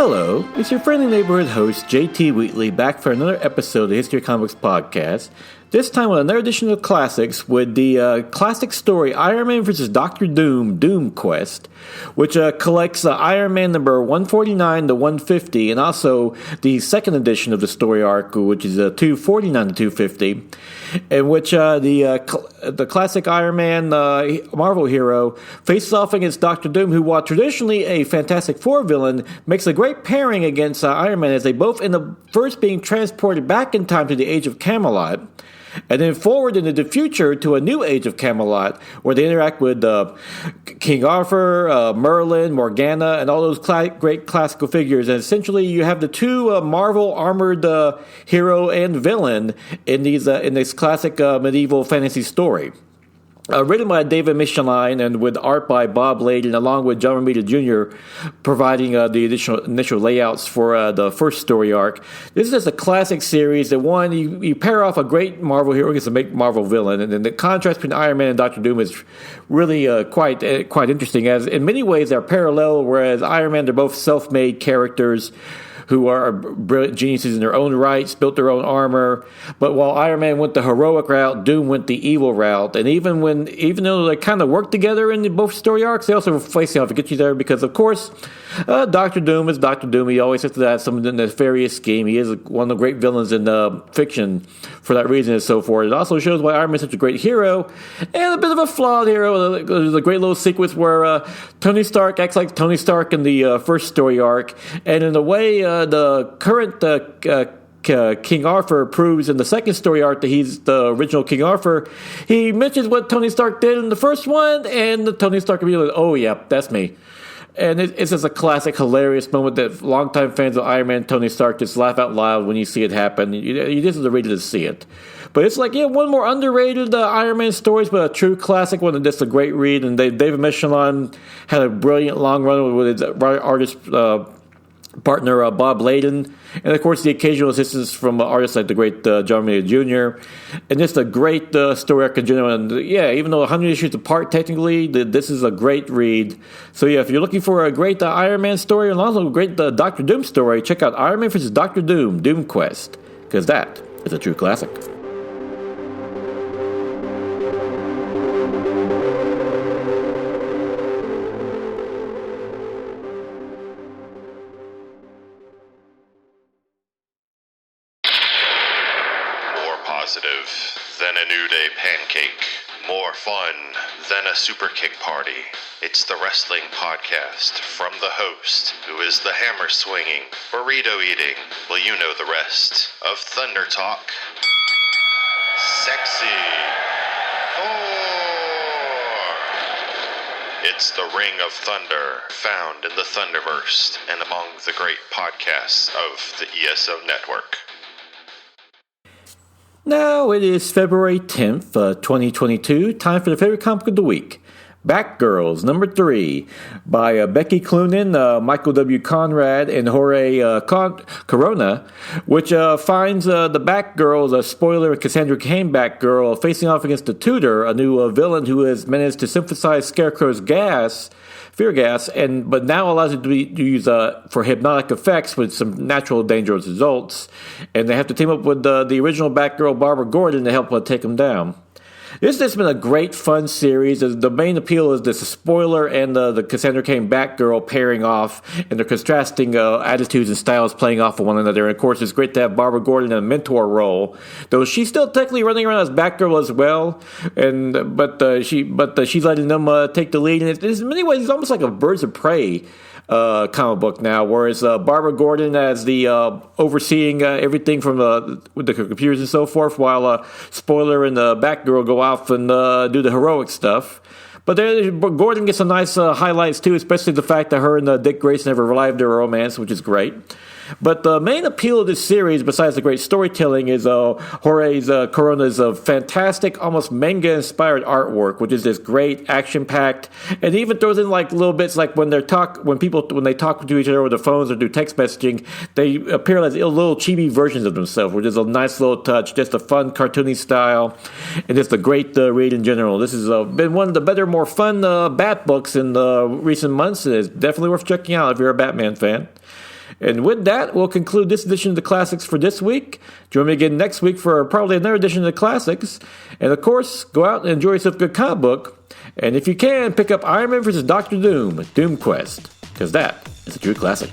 Hello, it's your friendly neighborhood host, JT Wheatley, back for another episode of the History of Comics podcast. This time with another edition of Classics with the classic story Iron Man vs. Dr. Doom, Doom Quest, which collects Iron Man number 149 to 150, and also the second edition of the story arc, which is 249 to 250, in which the classic Iron Man Marvel hero faces off against Dr. Doom, who, while traditionally a Fantastic Four villain, makes a great pairing against Iron Man, as they both end up first being transported back in time to the age of Camelot, and then forward into the future to a new age of Camelot, where they interact with King Arthur, Merlin, Morgana, and all those great classical figures. And essentially, you have the two Marvel armored hero and villain in this classic medieval fantasy story. Written by David Michelin and with art by Bob Layden, along with John Romita Jr. providing the initial layouts for the first story arc. This is just a classic series that one, you pair off a great Marvel hero against a great Marvel villain, and then the contrast between Iron Man and Dr. Doom is really quite interesting, as in many ways they're parallel, whereas Iron Man, they're both self-made characters who are brilliant geniuses in their own rights, built their own armor. But while Iron Man went the heroic route, Doom went the evil route. And even though they kind of work together in both story arcs, they also face off against each other because, of course, Dr. Doom is Dr. Doom. He always has to have some nefarious scheme. He is one of the great villains in fiction for that reason and so forth. It also shows why Iron Man is such a great hero and a bit of a flawed hero. There's a great little sequence where Tony Stark acts like Tony Stark in the first story arc, and in a way, the current King Arthur proves in the second story arc that he's the original King Arthur. He mentions what Tony Stark did in the first one, and Tony Stark immediately, oh yeah, that's me. And it's just a classic, hilarious moment that longtime fans of Iron Man, Tony Stark, just laugh out loud when you see it happen. You just have to read it to see it. But it's like, one more underrated Iron Man stories, but a true classic one, and just a great read. And David Michelin had a brilliant long run with his artist partner Bob Layden, and of course the occasional assistance from artists like the great John Romita Jr. And just a great story arc in general. And even though 100 issues apart technically, this is a great read. So if you're looking for a great Iron Man story and also a great Dr. Doom story, check out Iron Man vs. Dr. Doom, Doom Quest, because that is a true classic. Than a New Day pancake. More fun than a super kick party. It's the wrestling podcast from the host, who is the hammer swinging, burrito eating, well, you know the rest, of Thunder Talk. Sexy Thor. It's the Ring of Thunder, found in the Thunderverse and among the great podcasts of the ESO network. Now it is February 10th, 2022, time for the favorite comic of the week. Batgirls, number 3, by Becky Cloonan, Michael W. Conrad, and Jorge Corona, which finds the Batgirls, a spoiler, Cassandra Cain Batgirl, facing off against the Tutor, a new villain who has managed to synthesize Scarecrow's fear gas, but now allows it to be used for hypnotic effects with some natural dangerous results. And they have to team up with the original Batgirl, Barbara Gordon, to help take them down. This has been a great, fun series. The main appeal is the spoiler and the Cassandra Cain Batgirl pairing off, and their contrasting attitudes and styles playing off of one another. And of course, it's great to have Barbara Gordon in a mentor role, though she's still technically running around as Batgirl as well. But she's letting them take the lead. And in many ways, it's almost like a Birds of Prey comic book now, whereas Barbara Gordon as the overseeing everything from with the computers and so forth, while Spoiler and Batgirl go off and do the heroic stuff. But Gordon gets some nice highlights too, especially the fact that her and Dick Grayson have revived their romance, which is great. But the main appeal of this series, besides the great storytelling, is Jorge Corona's fantastic, almost manga-inspired artwork, which is this great, action-packed, and even throws in like little bits like when they talk to each other over the phones or do text messaging, they appear as little chibi versions of themselves, which is a nice little touch, just a fun, cartoony style, and just a great read in general. This has been one of the better, more fun Bat books in recent months, and it's definitely worth checking out if you're a Batman fan. And with that, we'll conclude this edition of the Classics for this week. Join me again next week for probably another edition of the Classics. And of course, go out and enjoy yourself a good comic book. And if you can, pick up Iron Man vs. Dr. Doom, Doom Quest, because that is a true classic.